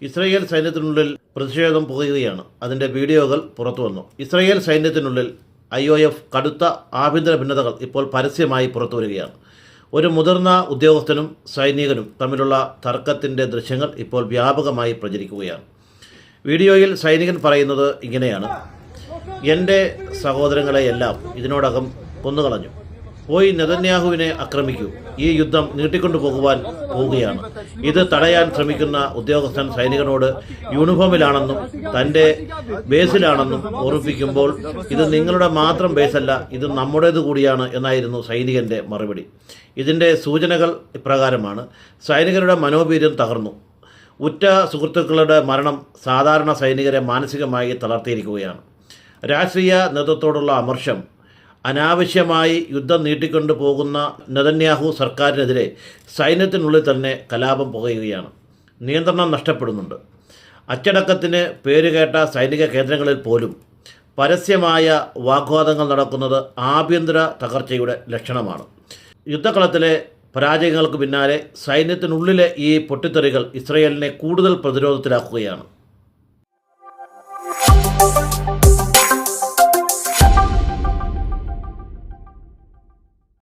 Israel സൈന്യത്തിനുള്ളിൽ പ്രതിഷേധം പുകയുകയാണ്. അതിൻ്റെ വീഡിയോകൾ പുറത്തു വന്നു. ഇസ്രയേൽ സൈന്യത്തിനുള്ളിൽ IOF കടുത്ത ആഭ്യന്തര ഭിന്നതകൾ ഇപ്പോൾ പരസ്യമായി പുറത്തു വരികയാണ്. ഒരു മുതിർന്ന ഉദ്യോഗസ്ഥനും സൈനികനും തമ്മിലുള്ള തർക്കത്തിൻ്റെ ദൃശ്യങ്ങൾ ഇപ്പോൾ വ്യാപകമായി പ്രചരിക്കുകയാണ്. വീഡിയോയിൽ സൈനികൻ പറയുന്നത് ഇങ്ങനെയാണ്: എൻ്റെ സഹോദരങ്ങളെയെല്ലാം ഇതിനോടകം കൊന്നുകളഞ്ഞു. പോയി നെതന്യാഹുവിനെ ആക്രമിക്കൂ. ഈ യുദ്ധം നീട്ടിക്കൊണ്ടു പോവുകയാണ്. ഇത് തടയാൻ ശ്രമിക്കുന്ന ഉദ്യോഗസ്ഥൻ സൈനികനോട് യൂണിഫോമിലാണെന്നും തൻ്റെ ബേസിലാണെന്നും ഓർമ്മിപ്പിക്കുമ്പോൾ ഇത് നിങ്ങളുടെ മാത്രം ബേസല്ല, ഇത് നമ്മുടേത് കൂടിയാണ് എന്നായിരുന്നു സൈനികൻ്റെ മറുപടി. ഇതിൻ്റെ സൂചനകൾ ഇപ്രകാരമാണ്: സൈനികരുടെ മനോവീര്യം തകർന്നു. ഉറ്റ സുഹൃത്തുക്കളുടെ മരണം സാധാരണ സൈനികരെ മാനസികമായി തളർത്തിയിരിക്കുകയാണ്. രാഷ്ട്രീയ നേതൃത്വത്തോടുള്ള അമർഷം, അനാവശ്യമായി യുദ്ധം നീട്ടിക്കൊണ്ടു പോകുന്ന നെതന്യാഹു സർക്കാരിനെതിരെ സൈന്യത്തിനുള്ളിൽ തന്നെ കലാപം പുകയുകയാണ്. നിയന്ത്രണം നഷ്ടപ്പെടുന്നുണ്ട്. അച്ചടക്കത്തിന് പേരുകേട്ട സൈനിക കേന്ദ്രങ്ങളിൽ പോലും പരസ്യമായ വാഗ്വാദങ്ങൾ നടക്കുന്നത് ആഭ്യന്തര തകർച്ചയുടെ ലക്ഷണമാണ്. യുദ്ധക്കളത്തിലെ പരാജയങ്ങൾക്ക് പിന്നാലെ സൈന്യത്തിനുള്ളിലെ ഈ പൊട്ടിത്തെറികൾ ഇസ്രയേലിനെ കൂടുതൽ പ്രതിരോധത്തിലാക്കുകയാണ്.